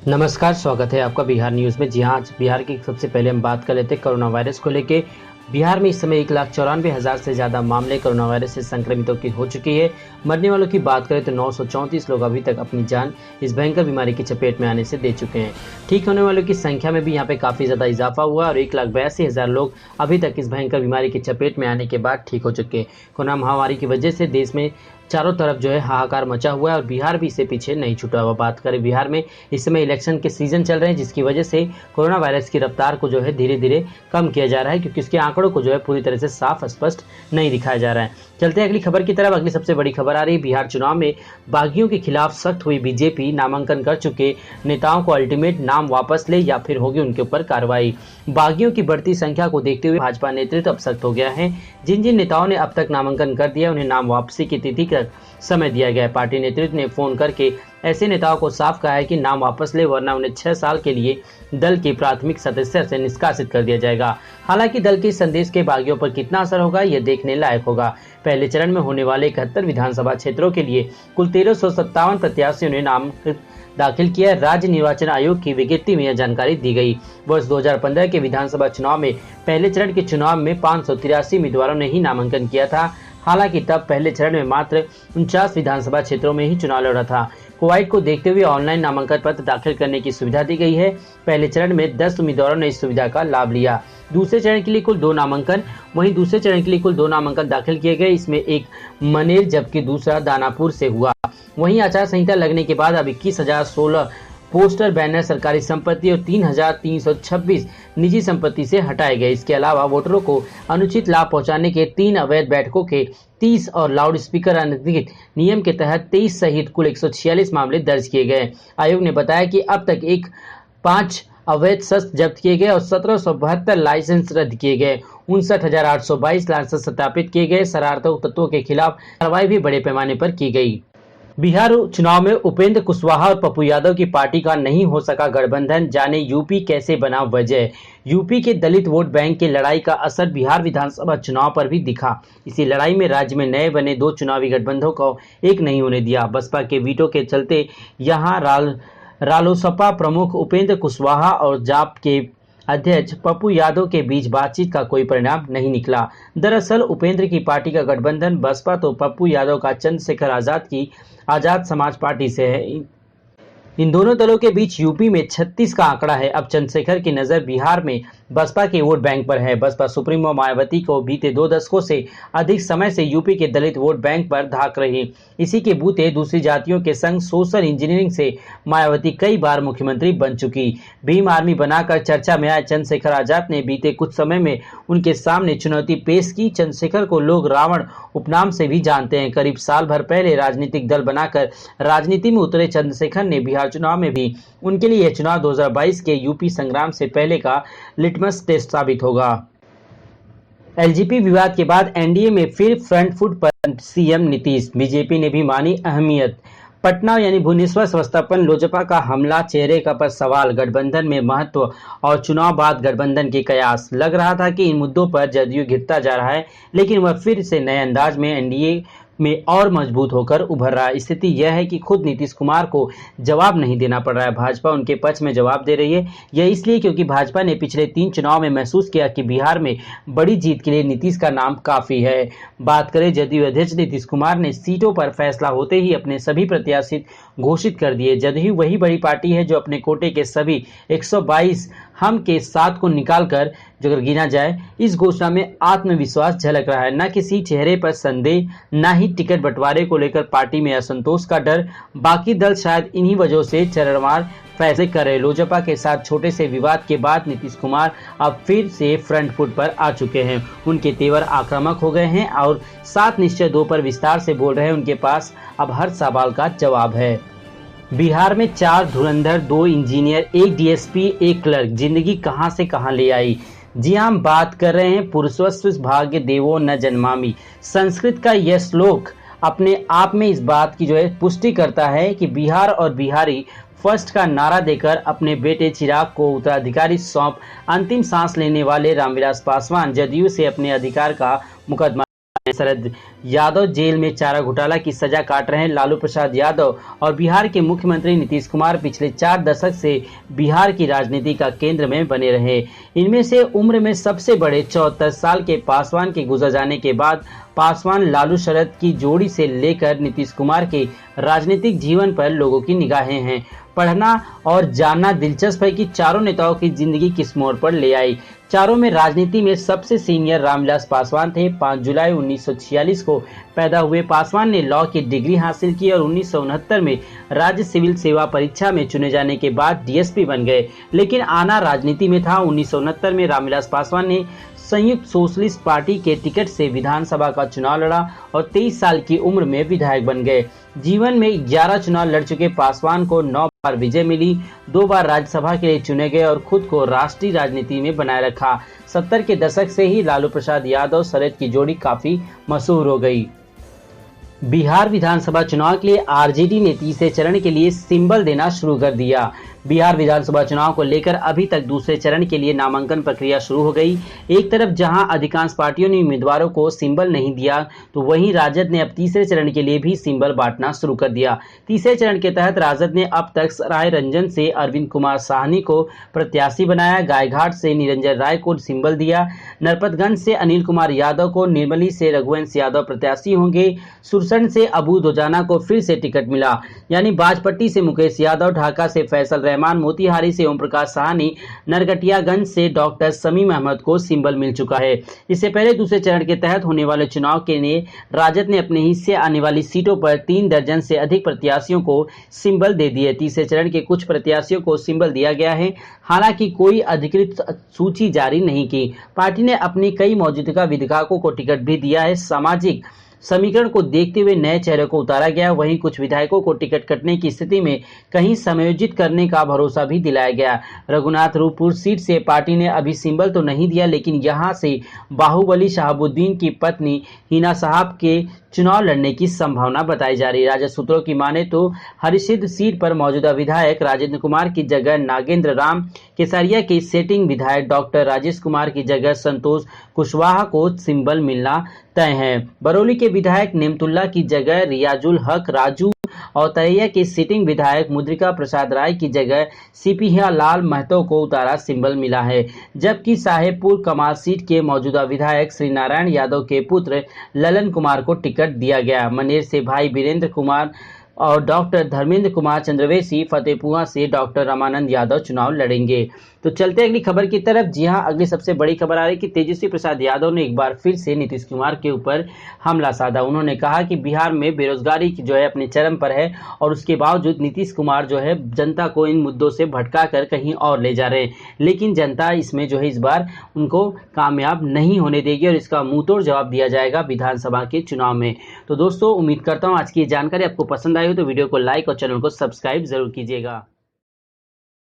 नमस्कार, स्वागत है आपका बिहार न्यूज़ में। जी हाँ, आज बिहार की सबसे पहले हम बात कर लेते हैं कोरोना वायरस को लेके। बिहार में इस समय 1,94,000 से ज़्यादा मामले कोरोना वायरस से संक्रमितों की हो चुकी है। मरने वालों की बात करें तो 934 लोग अभी तक अपनी जान इस भयंकर बीमारी की चपेट में आने से दे चुके हैं। ठीक होने वालों की संख्या में भी यहाँ पे काफ़ी ज़्यादा इजाफा हुआ और 1,82,000 लोग अभी तक इस भयंकर बीमारी की चपेट में आने के बाद ठीक हो चुके हैं। कोरोना महामारी की वजह से देश में चारों तरफ जो है हाहाकार मचा हुआ है और बिहार भी इससे पीछे नहीं छूटा हुआ। बात करें बिहार में इस समय इलेक्शन के सीजन चल रहे हैं, जिसकी वजह से कोरोना वायरस की रफ्तार को जो है धीरे धीरे कम किया जा रहा है, क्योंकि इसके आंकड़ों को जो है पूरी तरह से साफ स्पष्ट नहीं दिखाया जा रहा है। चलते हैं अगली खबर की तरफ। अगली सबसे बड़ी खबर आ रही है बिहार चुनाव में बागियों के खिलाफ सख्त हुई बीजेपी। नामांकन कर चुके नेताओं को अल्टीमेट नाम वापस ले या फिर होगी उनके ऊपर कार्रवाई। बागियों की बढ़ती संख्या को देखते हुए भाजपा नेतृत्व अब सख्त हो गया है। जिन जिन नेताओं ने अब तक नामांकन कर दिया उन्हें नाम वापसी की तिथि तक समय दिया गया है। पार्टी नेतृत्व ने फोन करके ऐसे नेताओं को साफ कहा है कि नाम वापस ले, वरना उन्हें 6 साल के लिए दल के प्राथमिक सदस्य से निष्कासित कर दिया जाएगा। हालांकि दल के संदेश के बागियों पर कितना असर होगा यह देखने लायक होगा। पहले चरण में होने वाले 71 विधानसभा क्षेत्रों के लिए कुल 1357 प्रत्याशियों ने नाम दाखिल किया। राज्य निर्वाचन आयोग की विज्ञप्ति में यह जानकारी दी गई। वर्ष 2015 के विधानसभा चुनाव में पहले चरण के चुनाव में 583 उम्मीदवारों ने ही नामांकन किया था। हालांकि तब पहले चरण में मात्र 49 विधानसभा क्षेत्रों में ही चुनाव लड़ा था। कोविड को देखते हुए ऑनलाइन नामांकन पत्र दाखिल करने की सुविधा दी गई है। पहले चरण में 10 उम्मीदवारों ने इस सुविधा का लाभ लिया। दूसरे चरण के लिए कुल 2 नामांकन दाखिल किए गए। इसमें एक मनेर जबकि दूसरा दानापुर से हुआ। वहीं आचार संहिता लगने के बाद अब 21,016 पोस्टर, बैनर सरकारी संपत्ति और 3,326 निजी संपत्ति से हटाए गए। इसके अलावा वोटरों को अनुचित लाभ पहुंचाने के 3 अवैध बैठकों के 30 और लाउड स्पीकर अनधिकृत नियम के तहत 23 सहित कुल 146 मामले दर्ज किए गए। आयोग ने बताया कि अब तक 5 अवैध शस्त्र जब्त किए गए और 1772 लाइसेंस रद्द किए गए। 59,822 लाइसेंस सत्यापित किए गए। शरारती तत्वों के खिलाफ कार्रवाई भी बड़े पैमाने पर की गई। बिहार चुनाव में उपेंद्र कुशवाहा और पप्पू यादव की पार्टी का नहीं हो सका गठबंधन, जाने यूपी कैसे बना वजह। यूपी के दलित वोट बैंक की लड़ाई का असर बिहार विधानसभा चुनाव पर भी दिखा। इसी लड़ाई में राज्य में नए बने 2 चुनावी गठबंधनों को एक नहीं होने दिया। बसपा के वीटो के चलते यहां रालोसपा प्रमुख उपेंद्र कुशवाहा और जाप के अध्यक्ष पप्पू यादव के बीच बातचीत का कोई परिणाम नहीं निकला। दरअसल उपेंद्र की पार्टी का गठबंधन बसपा तो पप्पू यादव का चंद्रशेखर आजाद की आजाद समाज पार्टी से है। इन दोनों दलों के बीच यूपी में 36 का आंकड़ा है। अब चंद्रशेखर की नजर बिहार में बसपा के वोट बैंक पर है। बसपा सुप्रीमो मायावती को बीते 2 दशकों से अधिक समय से यूपी के दलित वोट बैंक पर धाक रही। इसी के बूते दूसरी जातियों के संग सोशल इंजीनियरिंग से मायावती कई बार मुख्यमंत्री बन चुकी। भीम आर्मी बनाकर चर्चा में आए चंद्रशेखर आजाद ने बीते कुछ समय में उनके सामने चुनौती पेश की। चंद्रशेखर को लोग रावण उपनाम से भी जानते हैं। करीब साल भर पहले राजनीतिक दल बनाकर राजनीति में उतरे चंद्रशेखर ने बिहार चुनाव में भी उनके लिए चुनाव 2022 के यूपी संग्राम से पहले का लिटमस टेस्ट साबित होगा। एलजीपी विवाद के बाद एनडीए में फिर फ्रंट फुट पर सीएम नीतीश। बीजेपी ने भी मानी अहमियत। पटना यानी भुवनेश्वर स्वस्तपन लोजपा का हमला, चेहरे का पर सवाल, गठबंधन में महत्व और चुनाव बाद गठबंधन के कयास। लग रहा था कि इन मुद्दों पर जदयू गिरता जा रहा है, लेकिन वह फिर से नए अंदाज में एनडीए में और मजबूत होकर उभर रहा है। स्थिति यह है कि खुद नीतीश कुमार को जवाब नहीं देना पड़ रहा है, भाजपा उनके पक्ष में जवाब दे रही है। यह इसलिए क्योंकि भाजपा ने पिछले 3 चुनाव में महसूस किया कि बिहार में बड़ी जीत के लिए नीतीश का नाम काफी है। बात करें जदयू अध्यक्ष नीतीश कुमार ने सीटों पर फैसला होते ही अपने सभी प्रत्याशी घोषित कर दिए। जदयू वही बड़ी पार्टी है जो अपने कोटे के सभी 122 हम के 7 को निकालकर जो गिना जाए, इस घोषणा में आत्मविश्वास झलक रहा है। न किसी चेहरे पर संदेह, न ही टिकट बंटवारे को लेकर पार्टी में असंतोष का डर। बाकी दल शायद इन्हीं वजहों से चरणवार फैसले कर रहे। लोजपा के साथ छोटे से विवाद के बाद नीतीश कुमार अब फिर से फ्रंट फुट पर आ चुके हैं। उनके तेवर आक्रामक हो गए हैं और 7 निश्चय 2 पर विस्तार से बोल रहे हैं। उनके पास अब हर सवाल का जवाब है। बिहार में 4 धुरंधर, 2 इंजीनियर, 1 डीएसपी, 1 क्लर्क, जिंदगी कहां से कहां ले आई। जी हाँ, हम बात कर रहे हैं पुरुषस्व भाग्य देवो न जन्मामि। संस्कृत का यह श्लोक अपने आप में इस बात की जो है पुष्टि करता है कि बिहार और बिहारी फर्स्ट का नारा देकर अपने बेटे चिराग को उत्तराधिकारी सौंप अंतिम सांस लेने वाले रामविलास पासवान जदयू से अपने अधिकार का मुकदमा शरद यादव जेल में चारा घोटाला की सजा काट रहे हैं। लालू प्रसाद यादव और बिहार के मुख्यमंत्री नीतीश कुमार पिछले 4 दशक से बिहार की राजनीति का केंद्र में बने रहे। इनमें से उम्र में सबसे बड़े 74 साल के पासवान के गुजर जाने के बाद पासवान लालू शरद की जोड़ी से लेकर नीतीश कुमार के राजनीतिक जीवन पर लोगों की निगाहें हैं। पढ़ना और जानना दिलचस्प है कि चारों नेताओं की जिंदगी किस मोड़ पर ले आई। चारों में राजनीति में सबसे सीनियर रामविलास पासवान थे। 5 जुलाई 1946 को पैदा हुए पासवान ने लॉ की डिग्री हासिल की और 1969 में राज्य सिविल सेवा परीक्षा में चुने जाने के बाद डीएसपी बन गए, लेकिन आना राजनीति में था। 1969 में रामविलास पासवान ने संयुक्त सोशलिस्ट पार्टी के टिकट से विधानसभा का चुनाव लड़ा और 23 साल की उम्र में विधायक बन गए। जीवन में 11 चुनाव लड़ चुके पासवान को 9 बार विजय मिली, 2 बार राज्यसभा के लिए चुने गए और खुद को राष्ट्रीय राजनीति में बनाए रखा। 70 के दशक से ही लालू प्रसाद यादव शरद की जोड़ी काफी मशहूर हो गई। बिहार विधानसभा चुनाव के लिए आरजेडी ने तीसरे चरण के लिए सिंबल देना शुरू कर दिया। बिहार विधानसभा चुनाव को लेकर अभी तक दूसरे चरण के लिए नामांकन प्रक्रिया शुरू हो गई। एक तरफ जहां अधिकांश पार्टियों ने उम्मीदवारों को सिंबल नहीं दिया, तो वहीं राजद ने अब तीसरे चरण के लिए भी सिंबल बांटना शुरू कर दिया। तीसरे चरण के तहत राजद ने अब तक सराय रंजन से अरविंद कुमार साहनी को प्रत्याशी बनाया, गायघाट से निरंजन राय को सिंबल दिया, नरपतगंज से अनिल कुमार यादव को, निर्मली से रघुवंश यादव प्रत्याशी होंगे, सुरसंड से अबू दोजाना को फिर से टिकट मिला, यानी बाजपट्टी से मुकेश यादव, ढाका से फैसल रहमान, मोतिहारी से ओम प्रकाश साहनी, नरकटियागंज से डॉक्टर समीम अहमद को सिंबल मिल चुका है। इससे पहले दूसरे चरण के तहत होने वाले चुनाव के लिए राजद ने अपने हिस्से आने वाली सीटों पर 3 दर्जन से अधिक प्रत्याशियों को सिंबल दे दिए। तीसरे चरण के कुछ प्रत्याशियों को सिंबल दिया गया है, हालांकि कोई अधिकृत सूची जारी नहीं की। पार्टी ने अपनी कई मौजूदा विधायकों को टिकट भी दिया है। सामाजिक समीकरण को देखते हुए नए चेहरे को उतारा गया, वहीं कुछ विधायकों को टिकट कटने की स्थिति में कहीं समायोजित करने का भरोसा भी दिलाया गया। रघुनाथपुर सीट से पार्टी ने अभी सिंबल तो नहीं दिया, लेकिन यहां से बाहुबली शहाबुद्दीन की पत्नी हिना साहब के चुनाव लड़ने की संभावना बताई जा रही है। राजद सूत्रों की माने तो हरिसिद्ध सीट पर मौजूदा विधायक राजेंद्र कुमार की जगह नागेंद्र राम, केसरिया के सेटिंग विधायक डॉक्टर राजेश कुमार की जगह संतोष कुशवाहा को सिंबल मिलना तय है। बरौली के विधायक नेमतुल्ला की जगह रियाजुल हक राजू और तरैया के सिटिंग विधायक मुद्रिका प्रसाद राय की जगह सिपिया लाल महतो को उतारा सिंबल मिला है, जबकि साहेबपुर कमाल सीट के मौजूदा विधायक श्री नारायण यादव के पुत्र ललन कुमार को टिकट दिया गया। मनेर से भाई वीरेंद्र कुमार और डॉक्टर धर्मेंद्र कुमार चंद्रवंशी, फतेहपुरा से डॉक्टर रामानंद यादव चुनाव लड़ेंगे। तो चलते अगली खबर की तरफ। जी हां, अगली सबसे बड़ी खबर आ रही है कि तेजस्वी प्रसाद यादव ने एक बार फिर से नीतीश कुमार के ऊपर हमला साधा। उन्होंने कहा कि बिहार में बेरोजगारी जो है अपने चरम पर है और उसके बावजूद नीतीश कुमार जो है जनता को इन मुद्दों से भटका कर कहीं और ले जा रहे हैं, लेकिन जनता इसमें जो है इस बार उनको कामयाब नहीं होने देगी और इसका मुंहतोड़ जवाब दिया जाएगा विधानसभा के चुनाव में। तो दोस्तों, उम्मीद करता हूँ आज की ये जानकारी आपको पसंद आई हो तो वीडियो को लाइक और चैनल को सब्सक्राइब जरूर कीजिएगा।